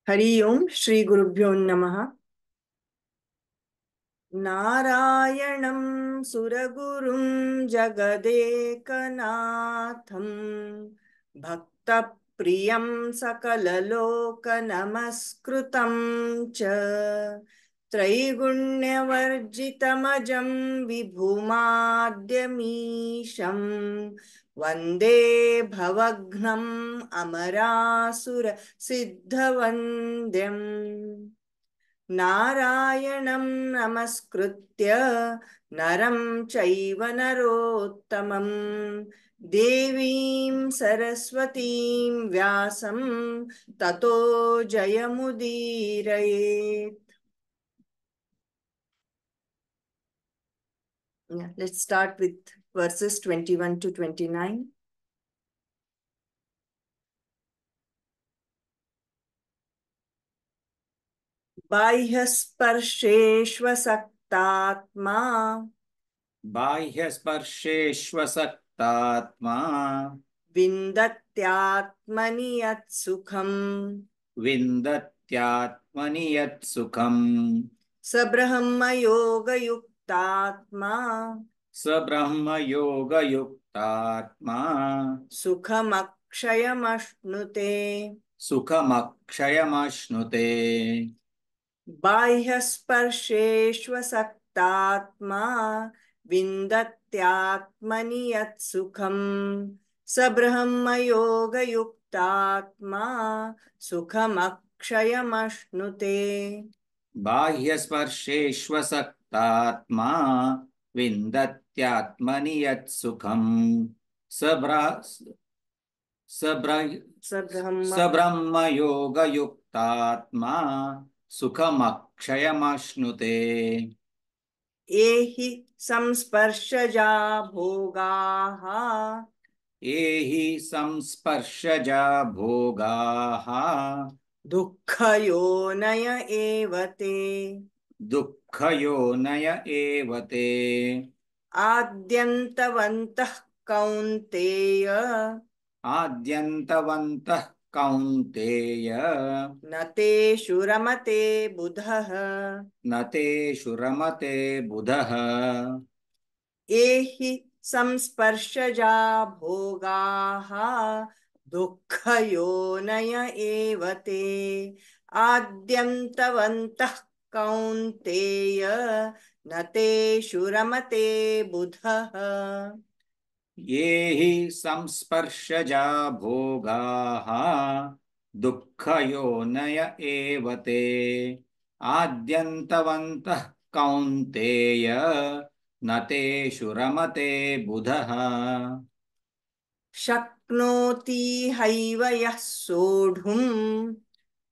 हरि ओम श्री गुरुभ्यो नमः। नारायणं सुरगुरुं जगदेकनाथं भक्तप्रियं सकललोकनमस्कृतं च त्रैगुण्यवर्जितमजं विभुमाद्यमीशं वन्दे भवघ्नम् अमरासुरसिद्धवन्द्यम्। नारायणं नमस्कृत्य नरं चैव नरोत्तमं देवीं सरस्वतीं व्यासं ततो जयमुदीरयेत्। Let's start with verses 21 to 29. बाह्यस्पर्शेष्वसक्तात्मा बाह्यस्पर्शेष्वसक्तात्मा विन्दत्यात्मनि यत्सुखम् विन्दत्यात्मनि यत्सुखम् स ब्रह्मयोगयुक्तात्मा स ब्रह्मयोगयुक्तात्मा सुखमक्षयमश्नुते। सुखमक्षयमश्नुते। बाह्यस्पर्शेष्वसक्तात्मा विन्दत्यात्मनि यत्सुखम् स ब्रह्मयोगयुक्तात्मा सुखमक्षयमश्नुते। बाह्यस्पर्शेष्वसक्तात्मा विन्दत्यात्मनि यत्सुखम् स ब्रह्मयोगयुक्तात्मा सुखमक्षयमश्नुते। एहि संस्पर्शजा भोगाः एहि संस्पर्शजा भोगाः दुःखयोनय एव ते। दुःखयोनय एव ते। आद्यन्तवन्तः कौन्तेय आद्यन्तवन्तः कौन्तेय न तेषु रमते बुधः। न तेषु रमते बुधः। एहि संस्पर्शजा भोगाः दुःखयोनय एव ते। आद्यन्तवन्तः कौन्तेय न तेषु रमते बुधः। ये हि संस्पर्शजा भोगाः दुःखयोनय एव ते। आद्यन्तवन्तः कौन्तेय न तेषु रमते बुधः। शक्नोति हैव यः सोढुम्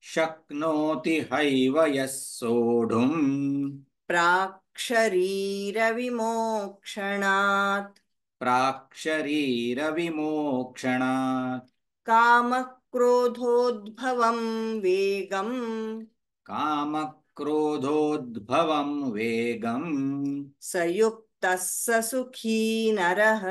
शक्नोति हैव यः सोढुम् प्राक्शरीरविमोक्षणात् प्राक्शरीरविमोक्षणात् कामक्रोधोद्भवं वेगम् कामक्रोधोद्भवं वेगम् स युक्तः स सुखी नरः।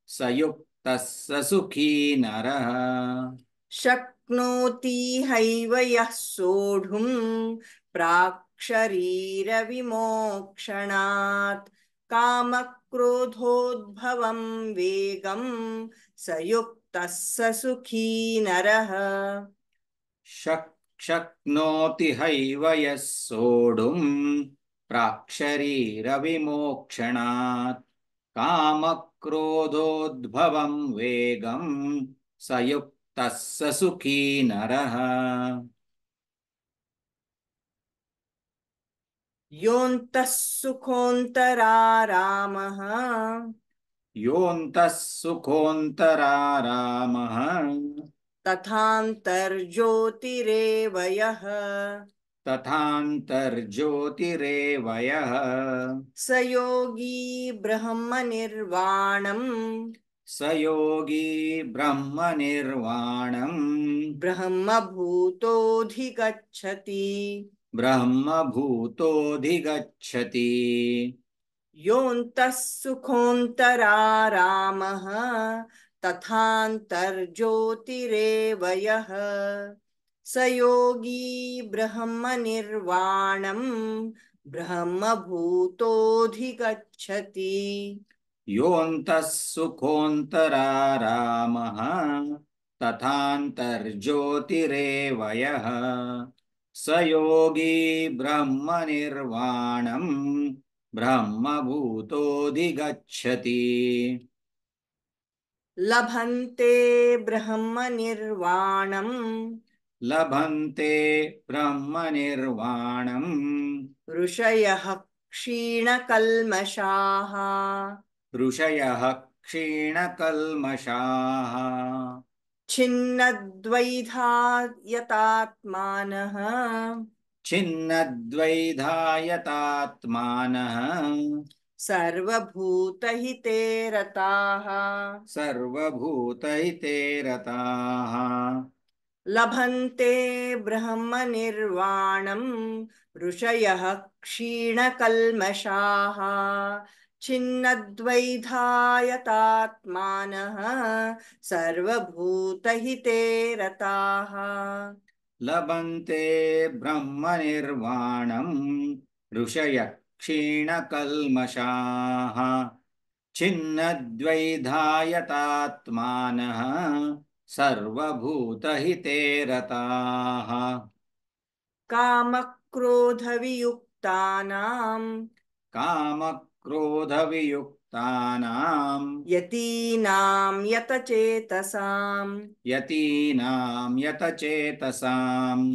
स युक्तः स सुखी नरः। शक्नोति हैव यः सोढुम् प्राक्शरीरविमोक्षणात् कामक्रोधोद्भवं वेगम् स युक्तः स सुखी नरः। शक्नोति हैव यः सोढुम् प्राक्शरीरविमोक्षणात् कामक्रोधोद्भवं वेगम् स युक्तः स सुखी नरः। योऽन्तः सुखोऽन्तरारामः योऽन्तः सुखोऽन्तरारामः तथान्तर्ज्योतिरेव यः तथान्तर्ज्योतिरेव यः स योगी ब्रह्मनिर्वाणम् स योगी ब्रह्मनिर्वाणम् ब्रह्मभूतोऽधिगच्छति। ब्रह्मभूतोऽधिगच्छति। योऽन्तः सुखोऽन्तरारामः तथान्तर्ज्योतिरेव यः स योगी ब्रह्मनिर्वाणं ब्रह्मभूतोऽधिगच्छति। योऽन्तः सुखोऽन्तरारामः तथान्तर्ज्योतिरेव यः स योगी ब्रह्मनिर्वाणं ब्रह्मभूतोऽधिगच्छति। लभन्ते ब्रह्मनिर्वाणं लभन्ते ब्रह्मनिर्वाणम् ऋषयः क्षीणकल्मषाः। ऋषयः क्षीणकल्मषाः छिन्नद्वैधायतात्मानः छिन्नद्वैधायतात्मानः सर्वभूतहिते रताः। सर्वभूतहिते रताः लभन्ते ब्रह्मनिर्वाणं ऋषयः क्षीणकल्मषाः। छिन्नद्वैधायतात्मानः सर्वभूतहिते रताः। लभन्ते ब्रह्मनिर्वाणं ऋषयः क्षीणकल्मषाः छिन्नद्वैधायतात्मानः सर्वभूतहिते रताः कामक्रोधवियुक्तानां कामक्रोधवियुक्तानां यतीनां यतचेतसाम् यतीनां यतचेतसाम्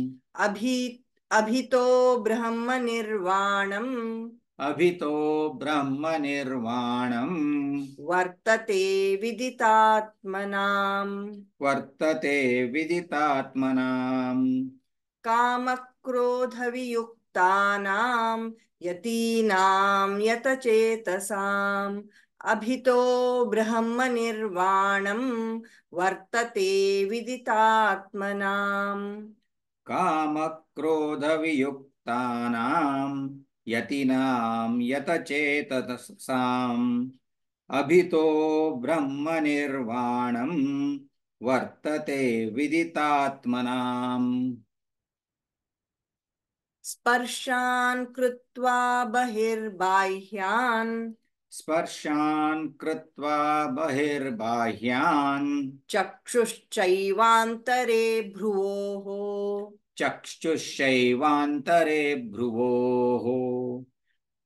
अभितो ब्रह्मनिर्वाणम् अभितो ब्रह्मनिर्वाणम् वर्तते विदितात्मनाम्। वर्तते विदितात्मनाम् कामक्रोधवियुक्तानां यतीनां यतचेतसाम् अभितो ब्रह्मनिर्वाणं वर्तते विदितात्मनाम्। कामक्रोधवियुक्तानां यतीनां यतचेतसाम् अभितो ब्रह्मनिर्वाणं वर्तते विदितात्मनाम् स्पर्शान् कृत्वा बहिर्बाह्यान् स्पर्शान् कृत्वा बहिर्बाह्यान् चक्षुश्चैवान्तरे भ्रुवोः चक्षुषैवान्तरे भ्रुवोः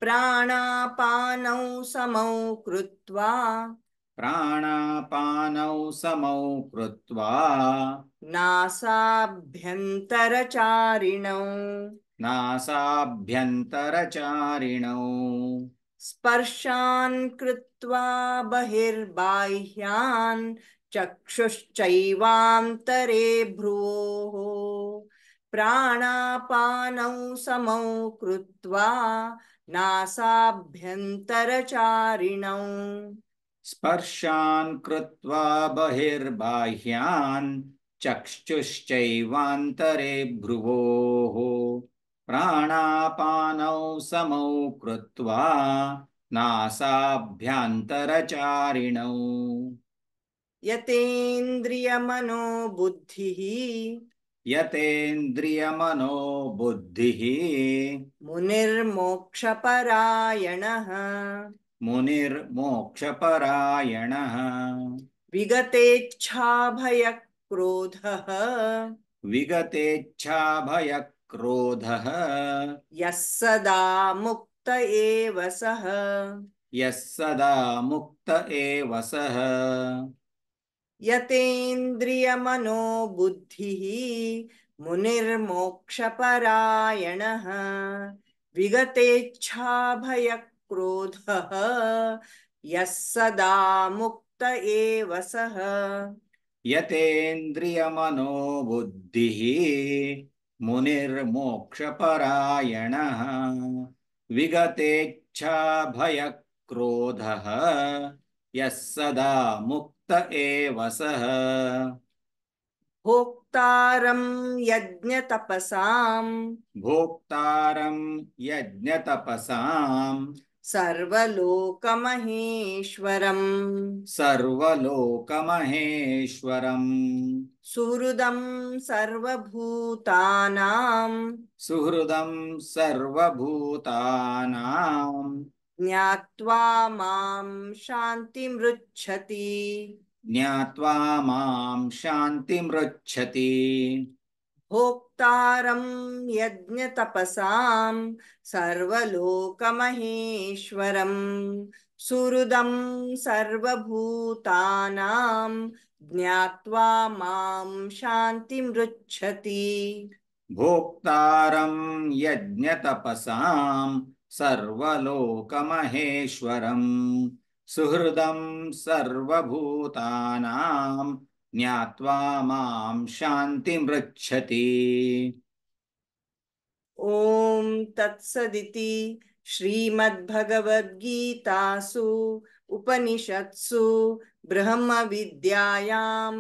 प्राणापानौ समौ कृत्वा प्राणापानौ समौ कृत्वा नासाभ्यन्तरचारिणौ नासाभ्यन्तरचारिणौ स्पर्शान् कृत्वा बहिर्बाह्यान् चक्षुश्चैवान्तरे भ्रुवोः प्राणापानौ समौ कृत्वा नासाभ्यन्तरचारिणौ स्पर्शान् कृत्वा बहिर्बाह्यान् चक्षुश्चैवान्तरे भ्रुवोः प्राणापानौ समौ कृत्वा नासाभ्यन्तरचारिणौ यतेन्द्रियमनोबुद्धिः यतेन्द्रियमनो बुद्धिः मुनिर्मोक्षपरायणः मुनिर्मोक्षपरायणः विगतेच्छाभयक्रोधः विगतेच्छाभयक्रोधः यः सदा मुक्त एव सः यः सदा मुक्त एव सः यतेन्द्रियमनोबुद्धिः मुनिर्मोक्षपरायणः विगतेच्छाभयक्रोधः यः सदा मुक्त एव सः यतेन्द्रियमनो बुद्धिः मुनिर्मोक्षपरायणः विगतेच्छाभयक्रोधः यः सदा मुक्त एव सः भोक्तारं यज्ञतपसां भोक्तारं यज्ञतपसां सर्वलोकमहेश्वरम् सर्वलोकमहेश्वरम् सुहृदं सर्वभूतानां सुहृदं सर्वभूतानां ज्ञात्वा मां शान्तिमृच्छति ज्ञात्वा मां शान्तिमृच्छति भोक्तारं यज्ञतपसां सर्वलोकमहेश्वरं सुहृदं सर्वभूतानां ज्ञात्वा मां शान्तिमृच्छति भोक्तारं यज्ञतपसां सर्वलोकमहेश्वरं सुहृदं सर्वभूतानां ज्ञात्वा मां शान्तिमृच्छति। ॐ तत्सदिति श्रीमद्भगवद्गीतासु उपनिषत्सु ब्रह्मविद्यायां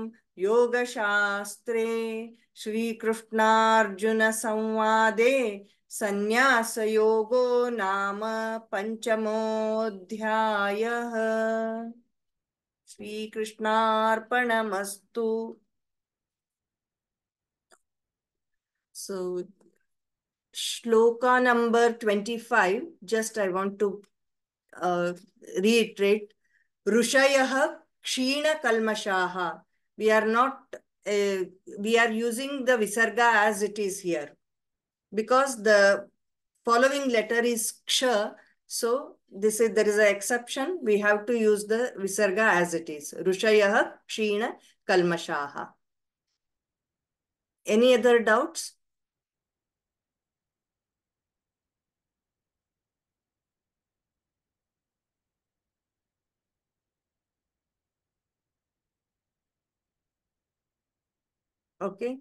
योगशास्त्रे श्रीकृष्णार्जुनसंवादे संन्यासयोगो नाम पञ्चमोऽध्यायः। श्रीकृष्णार्पणमस्तु। So shloka number 25, just I want to reiterate. Rushayah Kshina Kalmashaha. We are not, we are using the Visarga as it is here. Because the following letter is Ksha, so there is an exception. We have to use the Visarga as it is. Rushayah Kshina Kalmashaha. Any other doubts? Okay.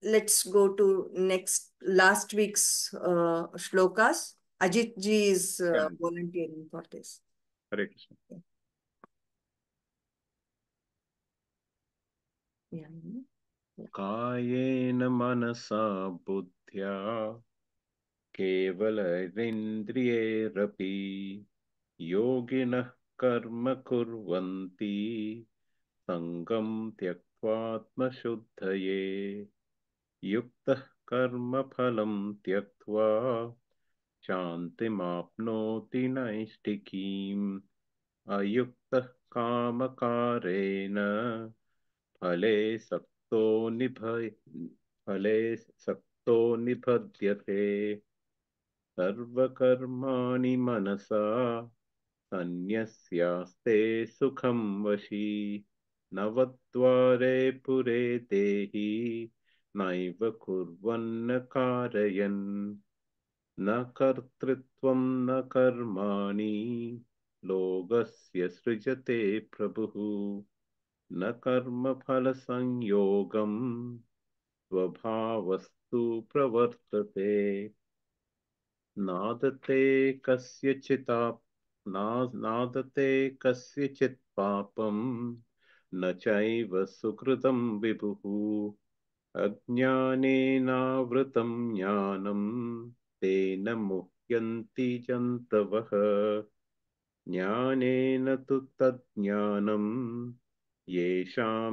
Let's go to last week's shlokas. Ajit ji is volunteering for this. Hare Krishna. Yeah. कायेन मनसा बुद्ध्या केवलैरिन्द्रियैरपि योगिनः कर्म कुर्वन्ति सङ्गं त्यक्त्वात्मशुद्धये युक्तः कर्मफलं त्यक्त्वा शान्तिमाप्नोति नैष्ठिकीम् अयुक्तः कामकारेण फले सक्तो निबध्यते सर्वकर्माणि मनसा सन्न्यस्यास्ते सुखं वशी नवद्वारे पुरे देहि नैव कुर्वन्न कारयन् न कर्तृत्वं न कर्माणि लोकस्य सृजते प्रभुः न कर्मफलसंयोगं स्वभावस्तु प्रवर्तते नादते कस्यचित् पापं न चैव सुकृतं विभुः अज्ञानेनावृतं ज्ञानं तेन मुह्यन्ति जन्तवः ज्ञानेन तु तज्ज्ञानं येषां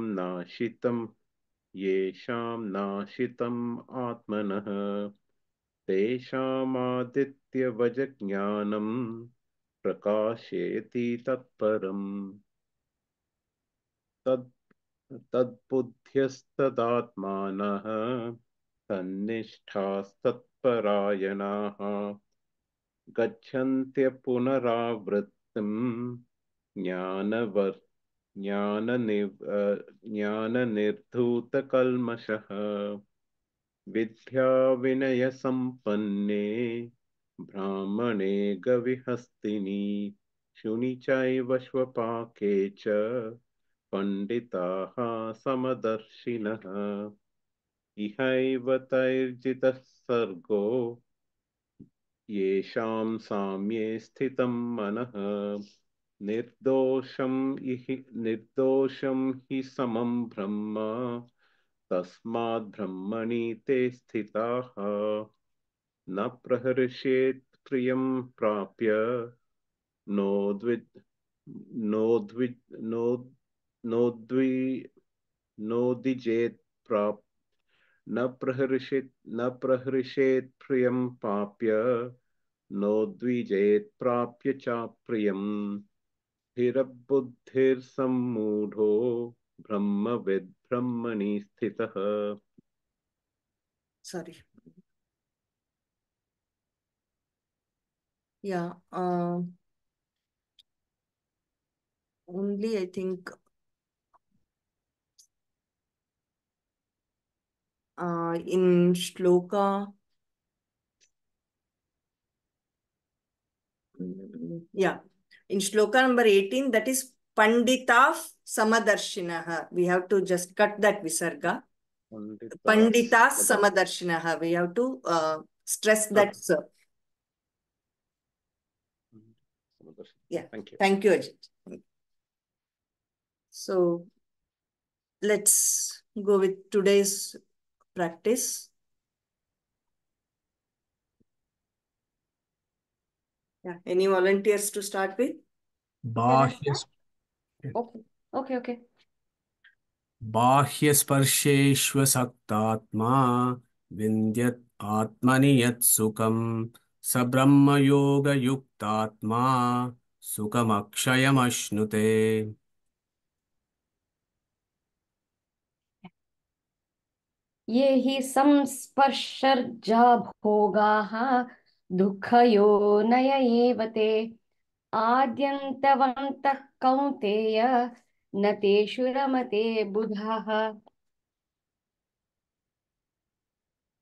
नाशितम् आत्मनः तेषामादित्यवज्ज्ञानं प्रकाशयति तत्परम् तद्बुद्ध्यस्तदात्मानः तन्निष्ठास्तत्परायणाः गच्छन्त्य पुनरावृत्तिं ज्ञाननिर्धूतकल्मषः विद्याविनयसम्पन्ने ब्राह्मणे गविहस्तिनि शुनि चैव श्वपाके च पंडिताः समदर्शिनः इहैव तैर्जितः सर्गो येषां साम्ये स्थितं मनः निर्दोषं हि समं ब्रह्म तस्माद् ब्रह्मणि ते स्थिताः न प्रहर्षेत् प्रियं प्राप्य नोद्विद् नोद्विद् नोद् नोद्वि नोदिजेत् प्राप् न प्रहृषेत् प्रियं प्राप्य नोद्विजेत् प्राप्य च प्रियम् स्थिरबुद्धिर्सम्मूढो ब्रह्मविद् ब्रह्मणि स्थितः. Sorry. Yeah. Only I think in shloka, yeah, in shloka number 18, that is Pandita Samadarshinaha. We have to just cut that visarga. Pandita Samadarshinaha. We have to stress that, sir. Yeah. Thank you. Thank you, Ajit. So let's go with today's practice. Yeah. Any volunteers to start with? Okay. बाह्यस्पर्शेष्वसक्तात्मा विन्द्यत् आत्मनि यत् सुखं स ब्रह्मयोगयुक्तात्मा सुखमक्षयमश्नुते. ये हि संस्पर्शर्जा भोगाः दुःखयोनय एव ते आद्यन्तवन्तः कौन्तेय न तेषु रमते बुधाः.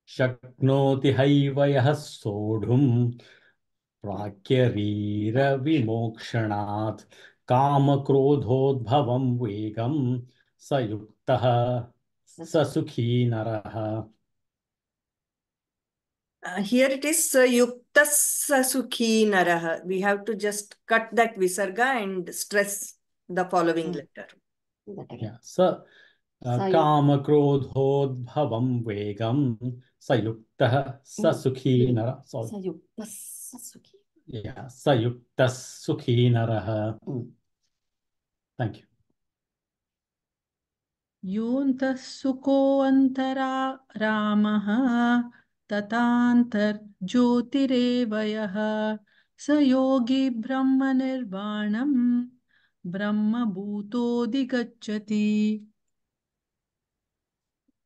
शक्नोति हैव यः सोढुम् प्राक्यरीरविमोक्षणात् कामक्रोधोद्भवं वेगं स युक्तः स सुखी नरः. Here it is yuktas sukhi naraha. We have to just cut that visarga and stress the following letter. Yeah, कामक्रोधोद्भवं वेगं स युक्तः स सुखी नरः. Yeah, स युक्तः सुखी नरः. Thank you. योऽन्तः सुकोऽन्तरा रामः तथान्तर्ज्योतिरेव यः स योगी ब्रह्मनिर्वाणं ब्रह्मभूतोऽधिगच्छति.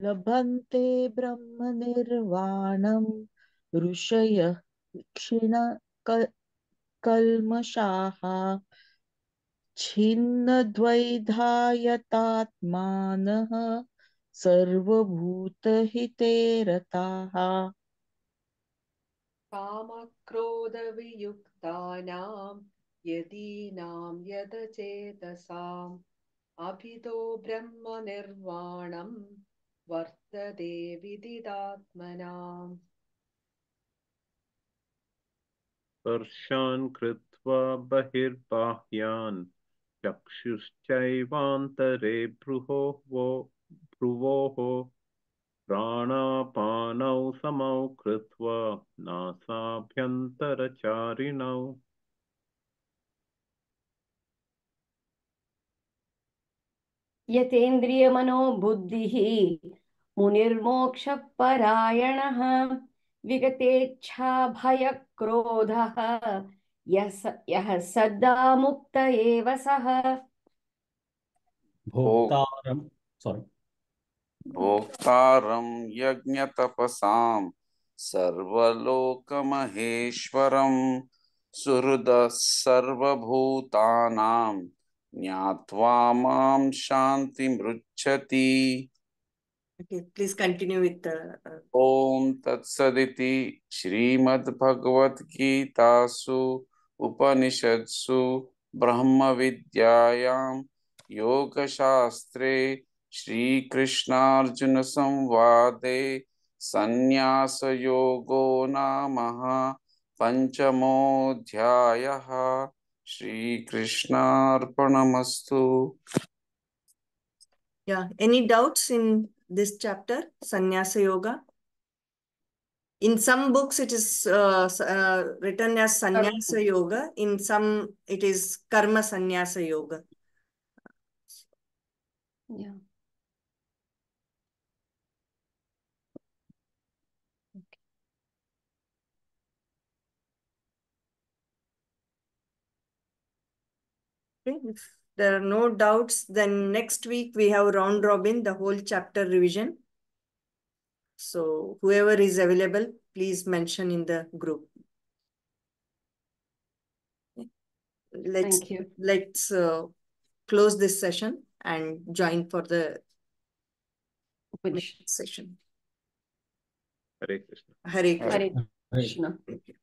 लभन्ते ब्रह्मनिर्वाणं ऋषयः क्षीणकल्मषाः छिन्नद्वैधायतात्मानः सर्वभूतहिते रताः. कामक्रोधवियुक्तानां यदीनां यदचेतसाम् अभितो ब्रह्मनिर्वाणं वर्तते विदितात्मनाम्. स्पर्शान् कृत्वा बहिर्बाह्यान् चक्षुश्चैवान्तरे भ्रुवोः प्राणापानौ समौ कृत्वा नासाभ्यन्तरचारिणौ. यतेन्द्रियमनोबुद्धिः मुनिर्मोक्षपरायणः विगतेच्छाभयक्रोधः यः सदा मुक्त एव सः. भोक्तारं यज्ञतपसां सर्वलोकमहेश्वरं सुहृदः सर्वभूतानां ज्ञात्वा मां शान्तिमृच्छति. Okay, please continue with the. ओम तत्सदिति श्रीमद्भगवद्गीतासु उपनिषत्सु ब्रह्मविद्यायां योगशास्त्रे श्रीकृष्णार्जुन संवादे संन्यासयोगो नाम पंचमोऽध्यायः. श्रीकृष्णार्पणमस्तु. Yeah, any doubts in this chapter, Sannyasa Yoga? In some books, it is written as Sannyasa Yoga. In some, it is Karma Sannyasa Yoga. Yeah. Okay. If there are no doubts, then next week we have round robin, the whole chapter revision. So whoever is available, please mention in the group. Thank you. Let's close this session and join for the Upanishad. next session. Hare Krishna. Hare Krishna. Hare Krishna. Thank you.